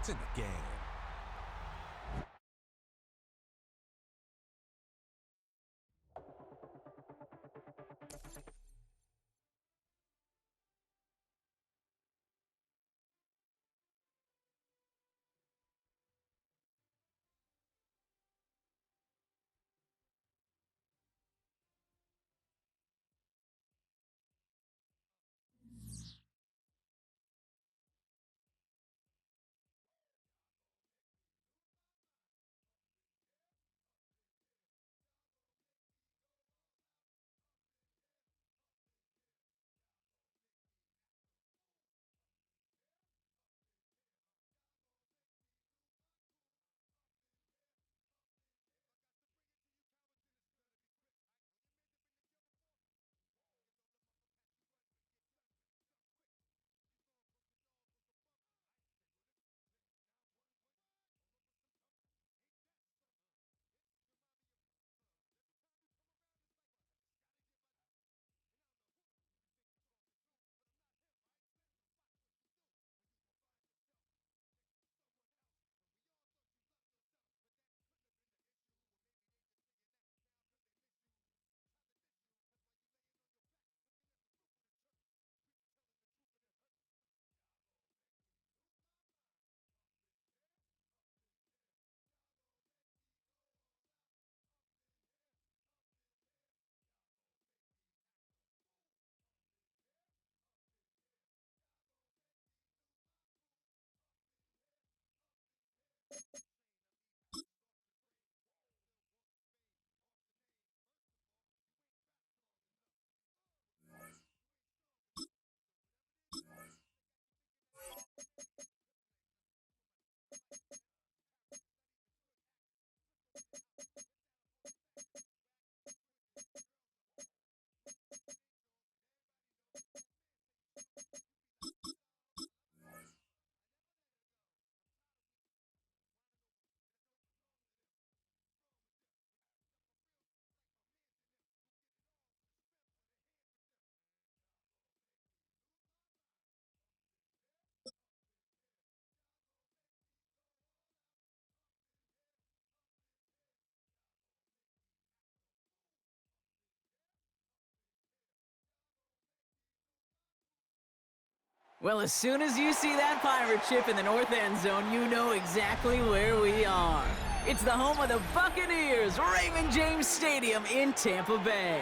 in the game. Well, as soon as you see that pirate ship in the north end zone, you know exactly where we are. It's the home of the Buccaneers, Raymond James Stadium in Tampa Bay.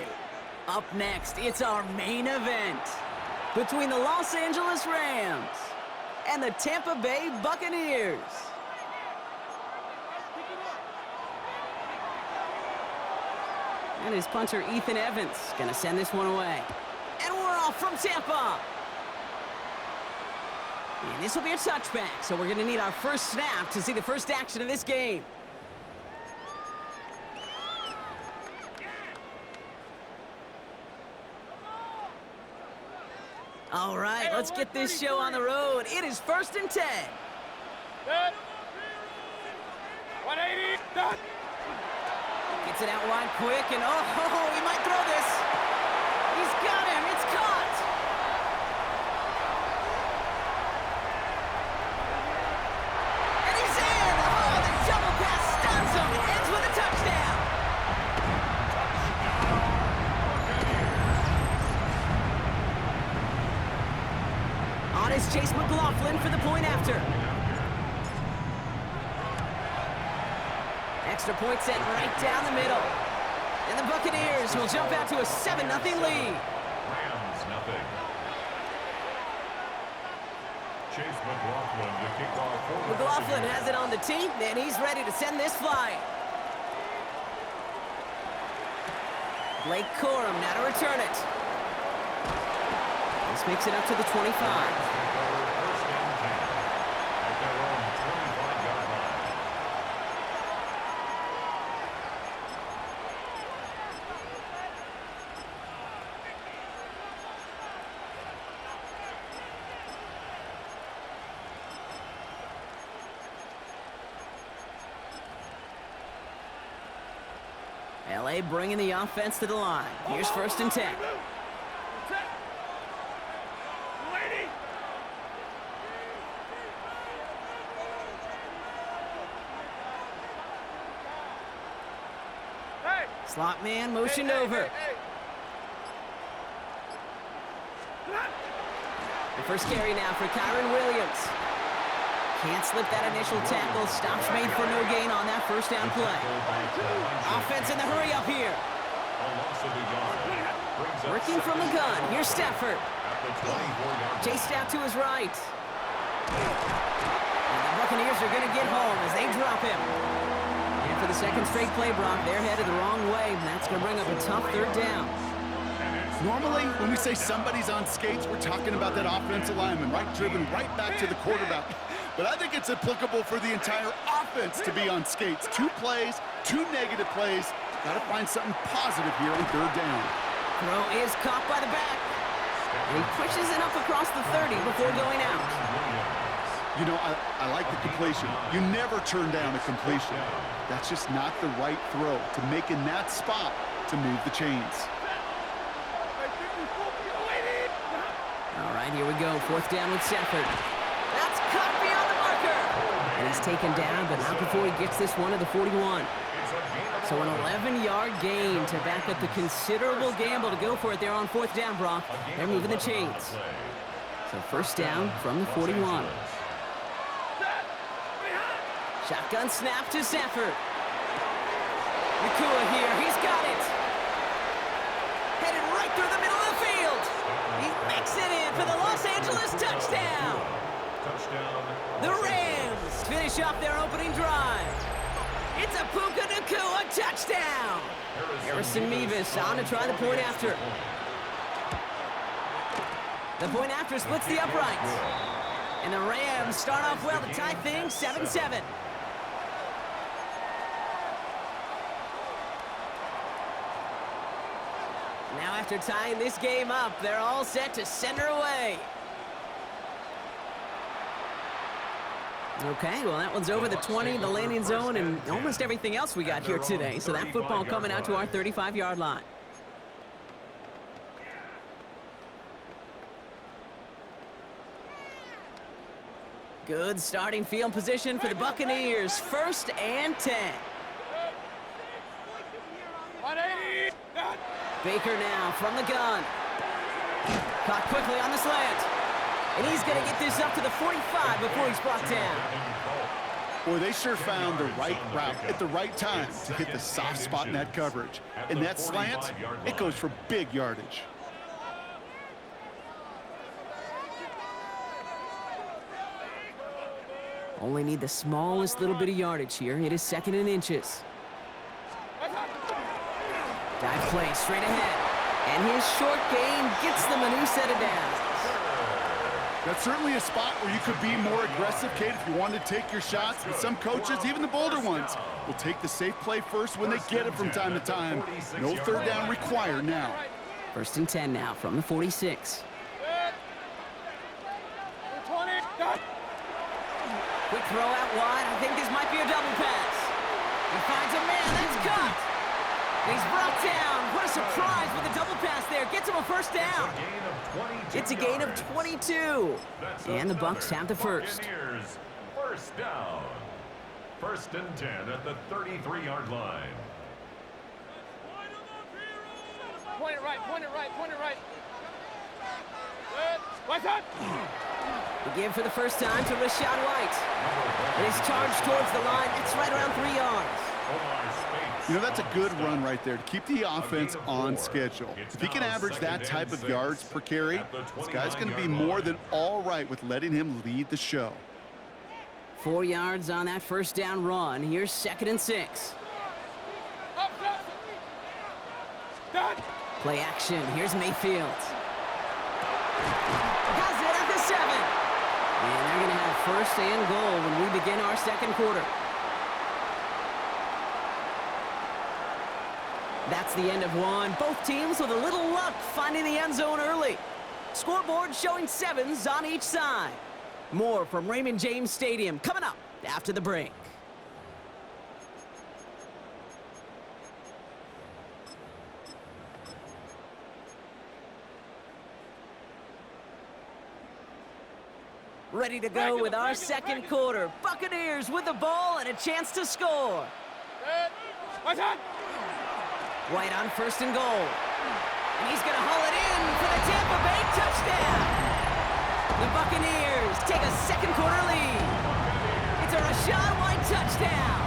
Up next, it's our main event between the Los Angeles Rams and the Tampa Bay Buccaneers. And his punter, Ethan Evans, gonna send this one away. And we're off from Tampa. And this will be a touchback, so we're going to need our first snap to see the first action of this game. All right, let's get this show on the road. It is 1st and 10. 180, done. Gets it out wide quick, and oh, he might throw this. He's got him. It's caught. Chase McLaughlin for the point after. Extra point set right down the middle. And the Buccaneers will jump out to a 7-0 lead. Rams, nothing. Chase McLaughlin to kick off. McLaughlin has it on the tee, and he's ready to send this flying. Blake Corum now to return it. This makes it up to the 25. LA bringing the offense to the line. Here's 1st and 10. Slot man motioned over. The first carry now for Kyron Williams. Can't slip that initial tackle. Stops made for no gain on that first down play. Offense in the hurry up here. Working from the gun. Here's Stafford. Chased out to his right. And the Buccaneers are going to get home as they drop him. And for the second straight play, Brock, they're headed the wrong way. And that's going to bring up a tough third down. Normally, when we say somebody's on skates, we're talking about that offensive lineman, right? Driven right back to the quarterback. But I think it's applicable for the entire offense to be on skates. 2 plays, 2 negative plays. Got to find something positive here on third down. Throw is caught by the back. And he pushes it up across the 30 before going out. You know, I like the completion. You never turn down a completion. That's just not the right throw to make in that spot to move the chains. All right, here we go. Fourth down with Stafford. That's caught beyond the marker. And he's taken down, but not before he gets this one to the 41. So an 11-yard gain to back up the considerable gamble to go for it there on fourth down, Brock. They're moving the chains. So first down from the 41. Shotgun snap to Stafford. Nakua here. He's got it. Headed right through the middle of the field. He makes it in for the Los Angeles touchdown. The Rams finish off their opening drive. It's a Puka Nakua touchdown. Harrison Mevis on to try the point after. The point after splits the uprights. And the Rams start off well to tie things 7-7. Now after tying this game up, they're all set to send her away. Okay, well, that one's over the 20, the landing zone, and almost everything else we got here today. So that football coming out to our 35-yard line. Good starting field position for the Buccaneers. 1st and 10. 180. Baker now from the gun. Caught quickly on the slant. And he's going to get this up to the 45 before he's brought down. Boy, they sure found the right route at the right time to hit the soft spot in that coverage. And that slant, it goes for big yardage. Only need the smallest little bit of yardage here. It is 2nd and inches. Dive play straight ahead. And his short game gets them a new set of downs. That's certainly a spot where you could be more aggressive, Kate, if you wanted to take your shots. But some coaches, even the bolder ones, will take the safe play first when they get it from time to time. No third down required now. 1st and 10 now from the 46. Quick throw out wide. I think this might be a double pass. He finds a man. That's caught. He's brought down. What a surprise with the double pass there. Gets him a first down. It's a gain of 22. And the Bucs have the first. First down. 1st and 10 at the 33-yard line. Point it right, point it right, point it right. Good. What's up? The give for the first time to Rashad White. And he's charged towards the line. It's right around 3 yards. You know, that's a good run right there to keep the offense on schedule. If he can average that type of yards per carry, this guy's going to be more than all right with letting him lead the show. 4 yards on that first down run. Here's 2nd and 6. Play action. Here's Mayfield. Has it at the 7. And they're going to have 1st and goal when we begin our 2nd quarter. That's the end of one. Both teams with a little luck finding the end zone early. Scoreboard showing 7s on each side. More from Raymond James Stadium coming up after the break. Ready to go with our 2nd quarter. Buccaneers with the ball and a chance to score. White on 1st and goal. And he's going to haul it in for the Tampa Bay touchdown. The Buccaneers take a second quarter lead. It's a Rachaad White touchdown.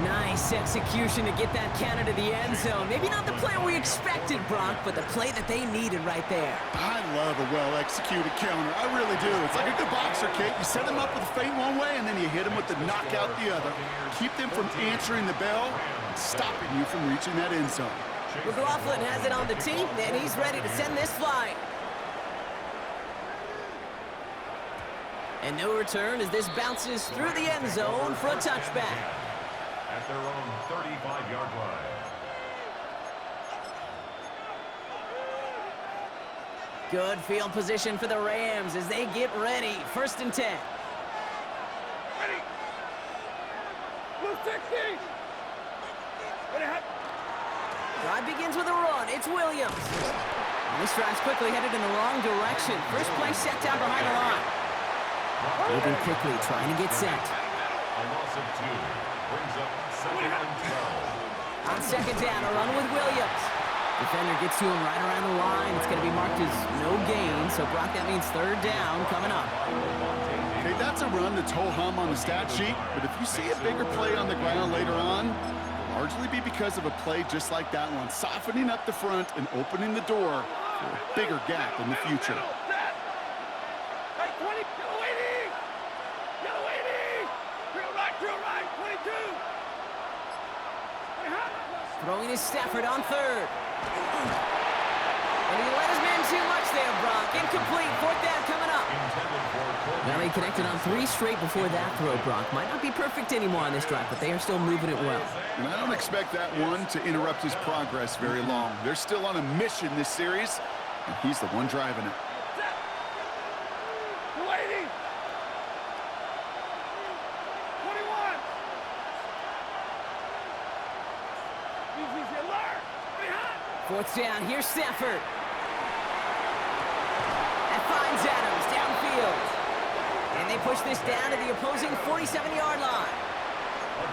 Nice execution to get that counter to the end zone. Maybe not the play we expected, Brock, but the play that they needed right there. I love a well-executed counter. I really do. It's like a good boxer, Kate. You set them up with a feint one way, and then you hit them with the knockout the other. Keep them from answering the bell and stopping you from reaching that end zone. McLaughlin has it on the tee, and he's ready to send this flying. And no return as this bounces through the end zone for a touchback. At their own 35-yard line. Good field position for the Rams as they get ready. 1st and 10. Ready. Blue 60. Ready, hot. Drive begins with a run. It's Williams. And this drive's quickly headed in the wrong direction. First play set down behind the line. Moving quickly, trying to get set. A loss of 2 brings up 2nd and 12. On 2nd down, a run with Williams. Defender gets to him right around the line. It's going to be marked as no gain. So, Brock, that means 3rd down coming up. Okay, that's a run that's ho-hum on the stat sheet, but if you see a bigger play on the ground later on, it'll largely be because of a play just like that one, softening up the front and opening the door for a bigger gap in the future. Hey, 20. Yellow 80. Yellow 80. Drill right, 22. Hey, hot. Throwing is Stafford on 3rd. And he let his man too much there, Brock. Incomplete. 4th down coming up. Well, he connected on 3 straight before that throw, Brock. Might not be perfect anymore on this drive, but they are still moving it well. And I don't expect that one to interrupt his progress very long. They're still on a mission this series, and he's the one driving it. Lady. 21. Easy, alert. Ready, hot. 4th down. Here's Stafford. That finds Adams downfield. And they push this down to the opposing 47-yard line.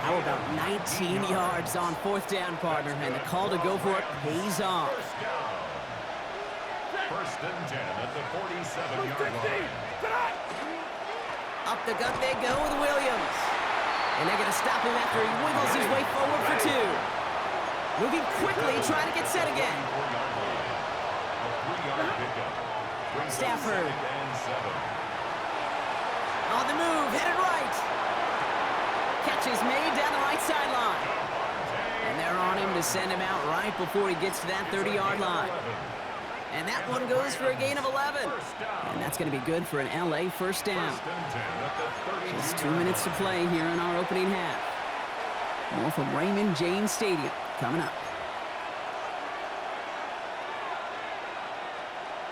How about 19 yards on 4th down, partner? And the call to go for it pays off. 1st and 10 at the 47-yard line. Up the gut they go with Williams. And they're going to stop him after he wiggles his way forward for 2. Moving quickly, trying to get set again. Stafford. On the move, headed right. Catch is made down the right sideline. And they're on him to send him out right before he gets to that 30-yard line. And that one goes for a gain of 11. And that's going to be good for an LA 1st down. Just 2 minutes to play here in our opening half. More from Raymond James Stadium coming up.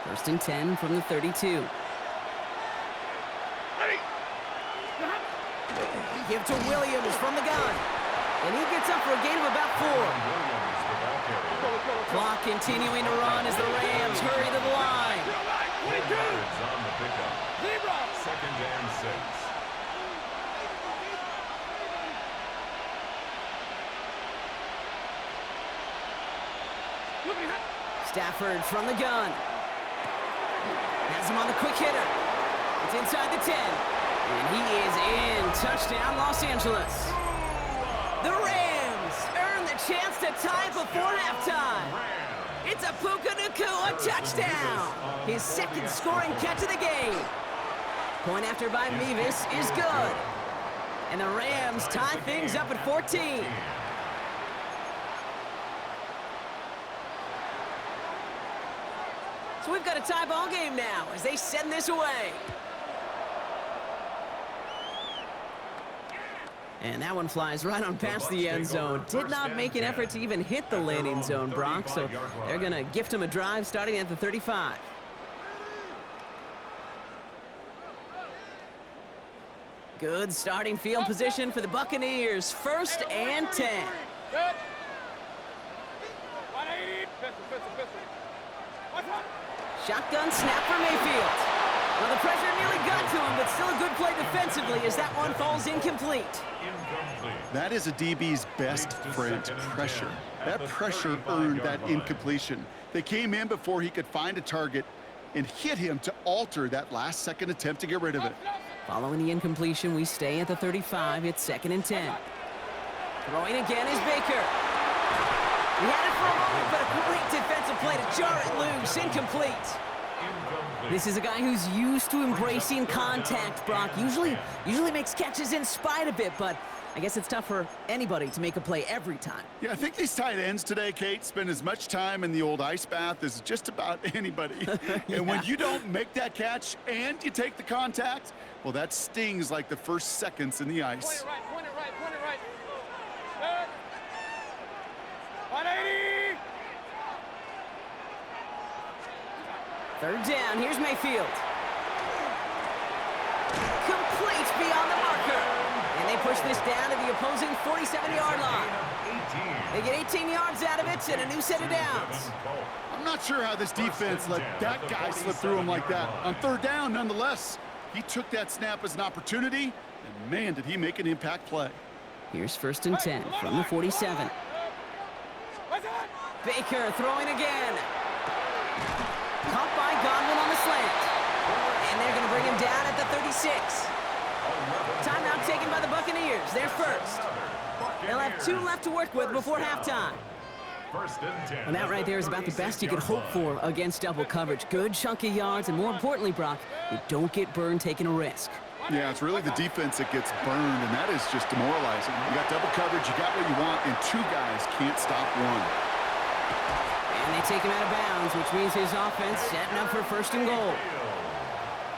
1st and 10 from the 32. Give to Williams from the gun. And he gets up for a gain of about 4. Clock continuing to run as the Rams hurry to the line. 22. On the pickup. 2nd and 6. Stafford from the gun. Has him on the quick hitter. It's inside the 10. And he is in. Touchdown, Los Angeles. The Rams earn the chance to tie before halftime. It's a Puka Nacua touchdown. His 2nd scoring catch of the game. Point after by Mevis is good. And the Rams tie things up at 14. So we've got a tie ball game now as they send this away. And that one flies right on past the end zone. Did not make an effort to even hit the landing zone, Brock, so they're going to gift him a drive starting at the 35. Good starting field position for the Buccaneers. 1st and 10. Good. 180. Pistol. What's up? Shotgun snap for Mayfield. Well, the pressure nearly got to him, but still a good play defensively as that one falls incomplete. That is a DB's best friend, pressure. That pressure earned that incompletion. They came in before he could find a target and hit him to alter that last-second attempt to get rid of it. Following the incompletion, we stay at the 35. It's 2nd and 10. Throwing again is Baker. He had it for a moment, but a great defensive play to jar it loose. Incomplete. This is a guy who's used to embracing contact, Brock. Usually makes catches in spite of it, but I guess it's tough for anybody to make a play every time. Yeah, I think these tight ends today, Kate, spend as much time in the old ice bath as just about anybody. Yeah. And when you don't make that catch and you take the contact, well, that stings like the first seconds in the ice. Point it right, point it right, point it right. Good. 180. 3rd down, here's Mayfield. Complete beyond the marker. And they push this down to the opposing 47-yard line. They get 18 yards out of it and a new set of downs. I'm not sure how this defense let that guy slip through him like that. On 3rd down, nonetheless, he took that snap as an opportunity, and man, did he make an impact play. Here's 1st and 10 from the 47. Baker throwing again. Caught by Godwin on the slant. And they're going to bring him down at the 36. Timeout taken by the Buccaneers. They're first. They'll have 2 left to work with before halftime. And that right there is about the best you could hope for against double coverage. Good chunky yards, and more importantly, Brock, you don't get burned taking a risk. Yeah, it's really the defense that gets burned, and that is just demoralizing. You got double coverage, you got what you want, and 2 guys can't stop one. And they take him out of bounds, which means his offense setting up for 1st and goal.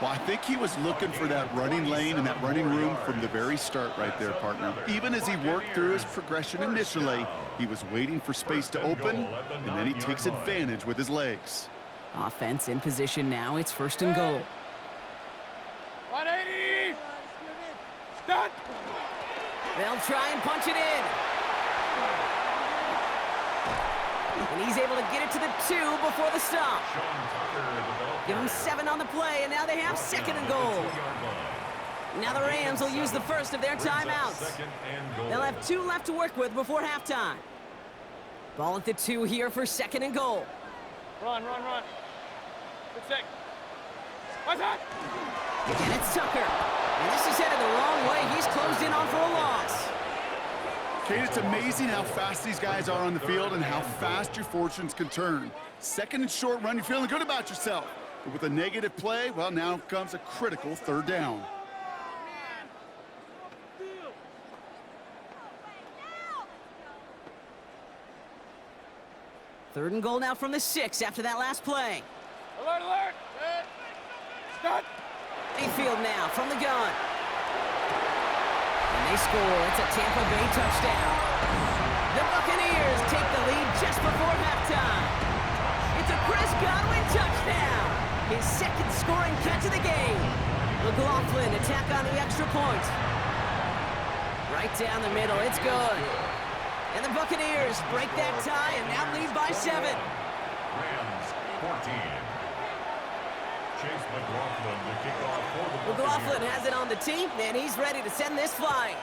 Well, I think he was looking for that running lane and that running room from the very start right there, partner. Even as he worked through his progression initially, he was waiting for space to open, and then he takes advantage with his legs. Offense in position now. It's 1st and goal. 180. Done. They'll try and punch it in. And he's able to get it to the 2 before the stop. Give him 7 on the play, and now they have 2nd and goal. Now the Rams will use the first of their timeouts. They'll have 2 left to work with before halftime. Ball at the 2 here for 2nd and goal. Run, run, run. Good check. What's that? And it's Tucker. And this is headed the wrong way. He's closed in on for a loss. Kate, it's amazing how fast these guys are on the field and how fast your fortunes can turn. 2nd and short run, you're feeling good about yourself. But with a negative play, well, now comes a critical 3rd down. Third and goal now from the 6 after that last play. Alert, alert. Done. Mayfield now from the gun. And they score. It's a Tampa Bay touchdown. The Buccaneers take the lead just before halftime. It's a Chris Godwin touchdown. His 2nd scoring catch of the game. McLaughlin attack on the extra point. Right down the middle. It's good. And the Buccaneers break that tie and now lead by 7. Rams 14. Chase McLaughlin to kick off for the McLaughlin Buccaneers. has it on the team, and he's ready to send this flying.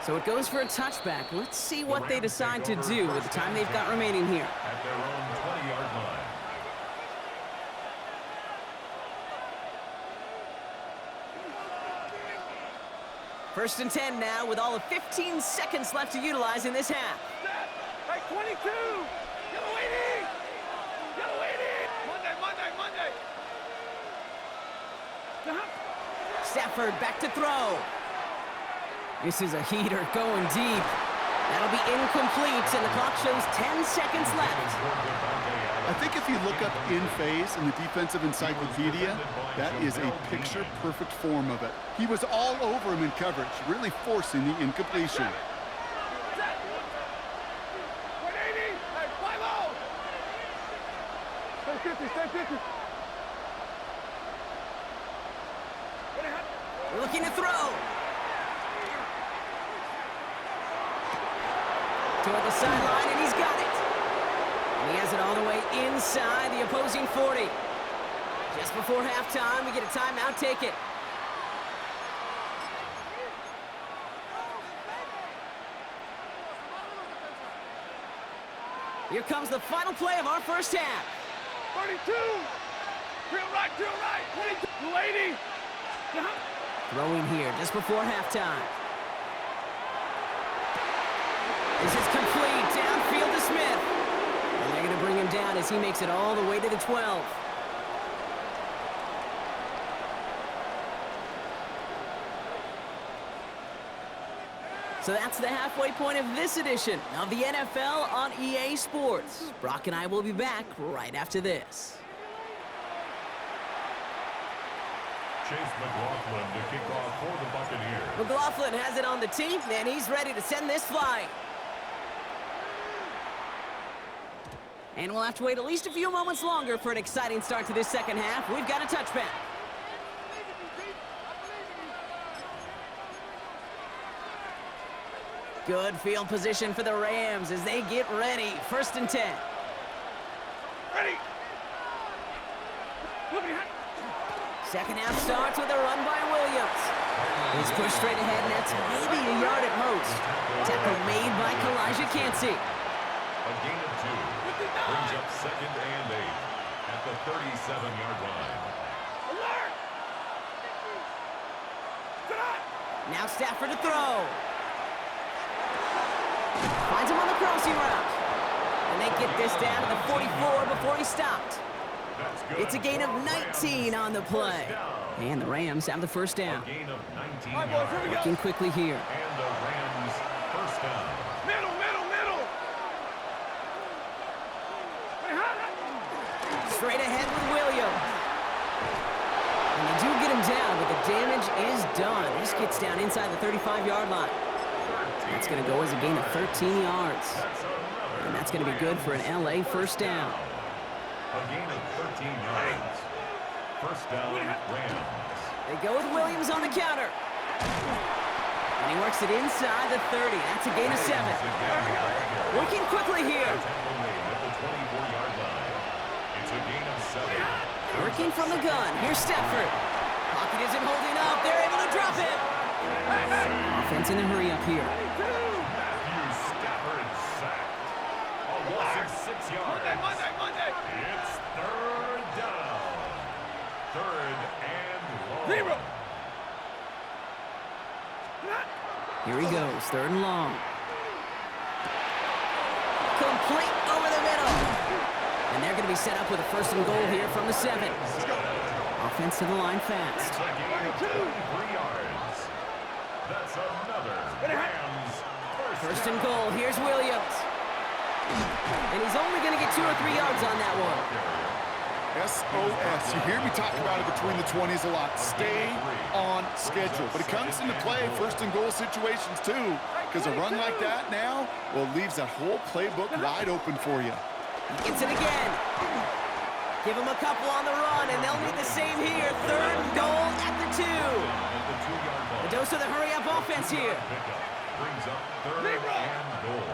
So it goes for a touchback. Let's see what they decide to do with the time they've got remaining here. At their own 20-yard line. First and 10 now with all of 15 seconds left to utilize in this half. Hey, 22. Yellow 80. Yellow 80. Monday, Monday, Monday. Stafford back to throw. This is a heater going deep. That'll be incomplete, and the clock shows 10 seconds left. I think if you look up in phase in the defensive encyclopedia, that is a picture-perfect form of it. He was all over him in coverage, really forcing the incompletion. 180. Hey, fly low. Stay 50, stay 50. We're looking to throw. Toward the sideline, and he's got it. And he has it all the way inside the the opposing 40. Just before halftime, we get a timeout. Take it. Here comes the final play of our first half. 32. Drill right, 22. 280. Throwing here just before halftime. This is complete. Downfield to Smith. And they're going to bring him down as he makes it all the way to the 12. So that's the halfway point of this edition of the NFL on EA Sports. Brock and I will be back right after this. Chase McLaughlin to kick off for the Buccaneers. McLaughlin has it on the tee, and he's ready to send this flying. And we'll have to wait at least a few moments longer for an exciting start to this second half. We've got a touchback. Good field position for the Rams as they get ready. 1st and 10. Ready. Second half starts with a run by Williams. He's pushed straight ahead, and that's maybe a yard at most. Tackle made by Kalijah Cansey. A gain of 2. Brings up 2nd and 8 at the 37-yard line. Alert! Now Stafford to throw. Finds him on the crossing route. And they get this down to the 44 before he stopped. It's a gain of 19 on the play. And the Rams have the first down. A gain of 19 yards. Working quickly here. And the Rams first down. Middle. Straight ahead with Williams. And they do get him down, but the damage is done. This gets down inside the 35-yard line. That's going to go as a gain of 13 yards. And that's going to be good for an LA first down. A gain of 13 yards. First down, Rams. They go with Williams on the counter. And he works it inside the 30. That's a gain of 7. Working quickly here. At the 24-yard line. It's a gain of 7. Working from the gun. Here's Stafford. Pocket isn't holding up. They're able to drop it. Offense in a hurry up here. Matthew Stafford sacked. A loss of 6 yards. Monday. It's 3rd down. 3rd and long. Here he goes. 3rd and long. Complete over the middle. And they're going to be set up with a 1st and goal here from the 7. Offense to the line fast. It's a gain of 23 yards. That's another Rams first 1st and goal. Here's Williams. And he's only going to get 2 or 3 yards on that one. SOS. You hear me talk about it between the 20s a lot. Stay on schedule. But it comes into play 1st and goal situations too. Because a run like that now, well, leaves that whole playbook wide open for you. He gets it again. Give him a couple on the run, and they'll need the same here. 3rd and goal at the 2. The dose of the hurry-up offense here. brings up 3rd and goal.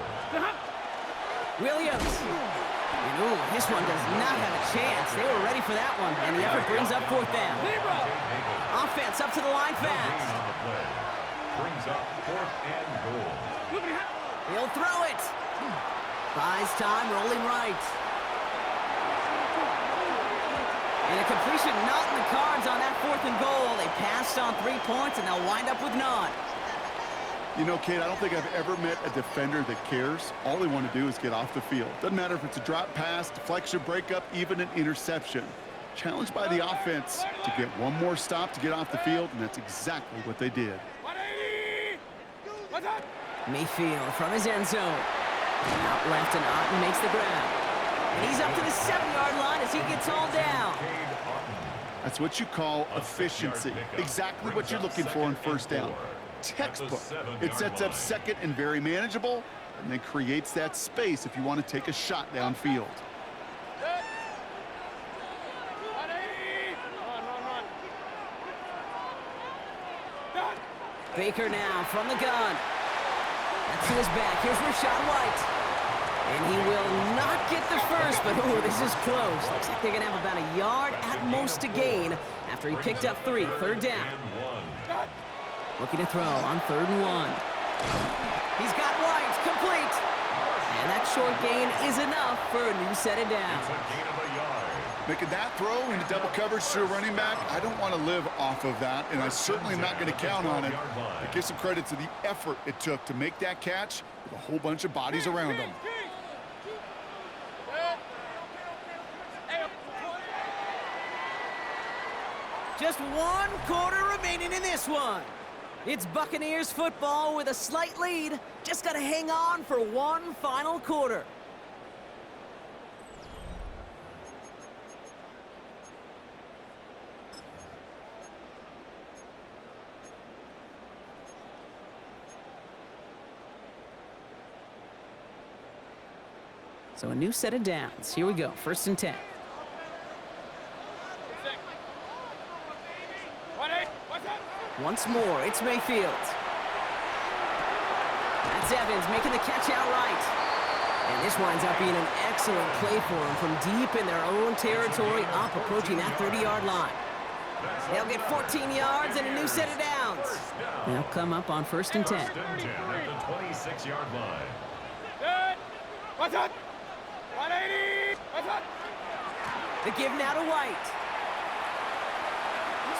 Williams. And ooh, this one does not have a chance. They were ready for that one, and the effort brings up 4th down. Offense up to the line fast. On the play. Brings up 4th and goal. He'll throw it. Buys time, rolling right. And a completion not in the cards on that 4th and goal. They passed on 3 points, and they'll wind up with none. You know, kid, I don't think I've ever met a defender that cares. All they want to do is get off the field. Doesn't matter if it's a drop pass, deflection, breakup, even an interception. Challenged by the offense to get one more stop to get off the field, and that's exactly what they did. Mayfield from his end zone. Out left, and Otten makes the grab. And he's up to the 7-yard line as he gets all down. That's what you call efficiency. Exactly what you're looking for in 1st down. Textbook. It sets up 2nd and very manageable, and then creates that space if you want to take a shot downfield. Baker now from the gun. That's to his back. Here's Rachaad White. And he will not get the first, but ooh, this is close. Looks like they're going to have about a yard at most to gain after he picked up 3. Third down. Looking to throw on 3rd and 1. He's got White, complete. And that short gain is enough for a new set of downs. Making that throw into double coverage to a running back, I don't want to live off of that, and I certainly am not going to count on it. But give some credit to the effort it took to make that catch with a whole bunch of bodies around him. Just 1 quarter remaining in this one. It's Buccaneers football with a slight lead. Just got to hang on for 1 final quarter. So a new set of downs. Here we go, 1st and 10. Once more, it's Mayfield. That's Evans making the catch outright. And this winds up being an excellent play for him from deep in their own territory, up approaching that 30-yard line. They'll get 14 yards and a new set of downs. They'll come up on 1st and 10. First and 10 at the 26-yard line. Good. What's up? 180. What's up? The give now to White.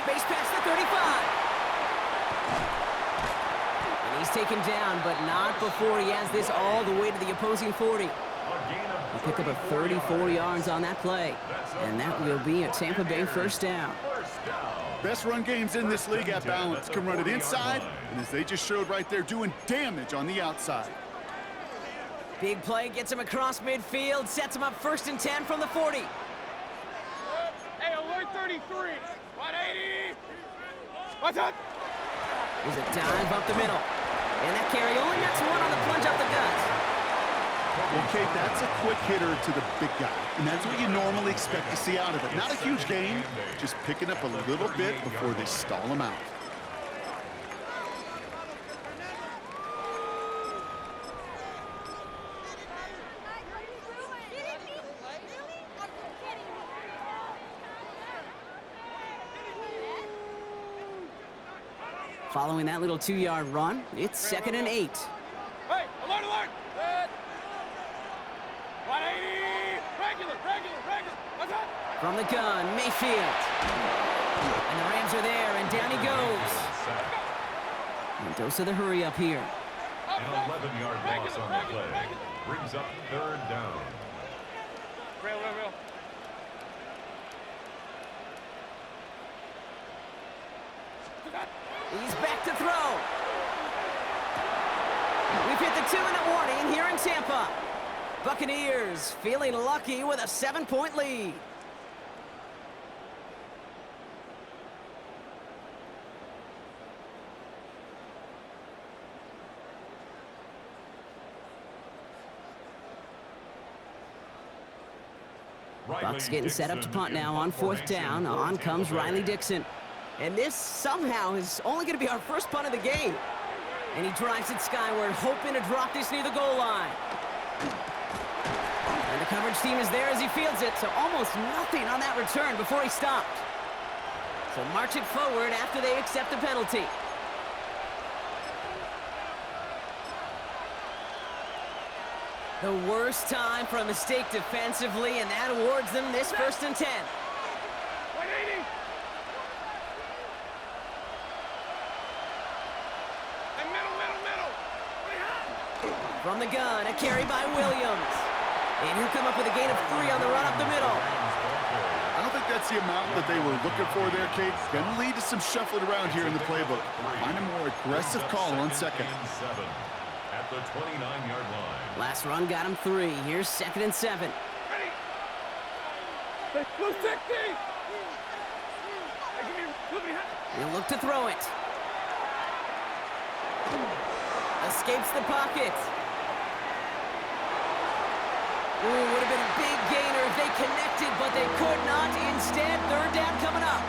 Space past the 35. And he's taken down, but not before he has this all the way to the opposing 40. He picked up a 34 yards on that play. And that will be a Tampa Bay 1st down. Best run games in this league at balance. Can run it inside, and as they just showed right there, doing damage on the outside. Big play gets him across midfield, sets him up 1st and 10 from the 40. Hey, alert 33. 180. What's up? There's a dive up the middle. And that carry only gets 1 on the plunge up the gut. Well, Kate, that's a quick hitter to the big guy, and that's what you normally expect to see out of it. Not a huge gain, just picking up a little bit before they stall him out. Following that little 2-yard run, it's 2nd and 8. Hey, alert, alert. Good. 180. Regular. What's up? From the gun, Mayfield. And the Rams are there, and down he goes. And dose of the hurry up here. An 11-yard loss on the play. Brings up 3rd down. Real. He's back to throw. We've hit the 2-minute warning here in Tampa. Buccaneers feeling lucky with a 7-point lead. Bucs getting set up to punt now on 4th down. On comes Riley Dixon. And this somehow is only going to be our first punt of the game. And he drives it skyward, hoping to drop this near the goal line. And the coverage team is there as he fields it, so almost nothing on that return before he stopped. So march it forward after they accept the penalty. The worst time for a mistake defensively, and that awards them this 1st and 10. 180. And middle. From the gun, a carry by Williams. And he'll come up with a gain of 3 on the run up the middle. I don't think that's the amount that they were looking for there, Kate. Going to lead to some shuffling around here in the playbook. Find a more aggressive call on 2nd. At the 29-yard line. Last run got him 3. Here's 2nd and 7. Ready. Blue 60. Hey, give me behind. He'll look to throw it. Escapes the pocket. Ooh, would have been a big gainer if they connected, but they could not. Instead, 3rd down coming up.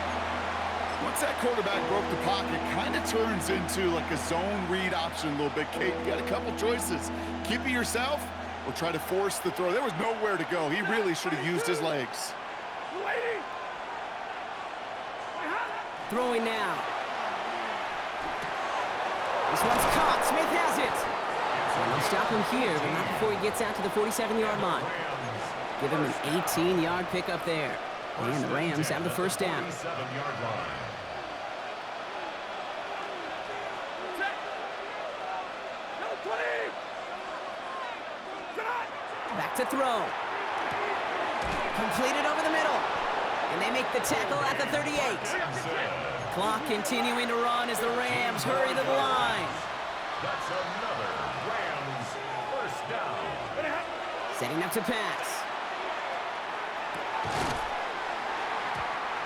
Once that quarterback broke the pocket, kind of turns into like a zone read option a little bit, Kate. You got a couple choices. Keep it yourself or try to force the throw. There was nowhere to go. He really should have used his legs. Throwing now. This one's caught. Smith has it. And they'll stop him here, but not before he gets out to the 47-yard line. Give him an 18-yard pickup there. And the Rams have the first down. Back to throw. Completed over the middle. And they make the tackle at the 38. Clock continuing to run as the Rams hurry to the line. That's another Rams first down. Setting up to pass.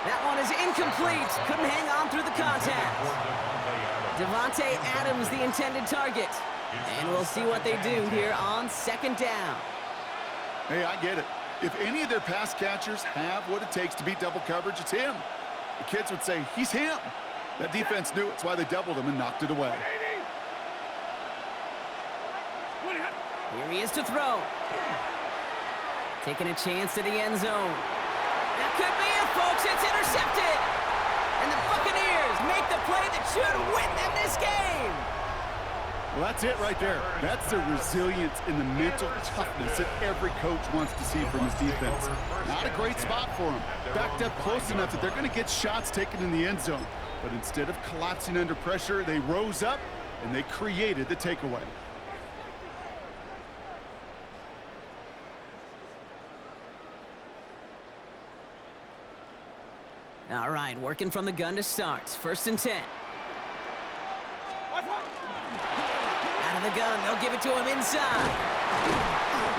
That one is incomplete. Couldn't hang on through the contact. Devontae Adams, the intended target. And we'll see what they do here on second down. Hey, I get it. If any of their pass catchers have what it takes to beat double coverage, it's him. The kids would say, he's him. That defense knew it. That's why they doubled him and knocked it away. Here he is to throw. Taking a chance to the end zone. That could be it, folks. It's intercepted. And the Buccaneers make the play that should win them this game. Well, that's it right there. That's the resilience and the mental toughness that every coach wants to see from his defense. Not a great spot for him. Backed up close enough that they're going to get shots taken in the end zone. But instead of collapsing under pressure, they rose up and they created the takeaway. All right, working from the gun to start. 1st and 10. Out of the gun, they'll give it to him inside.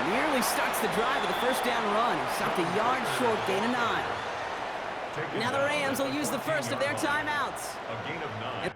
Nearly starts the drive with a first down run. Stopped a yard short, gain of 9. Now the Rams will use the first of their timeouts. A gain of 9.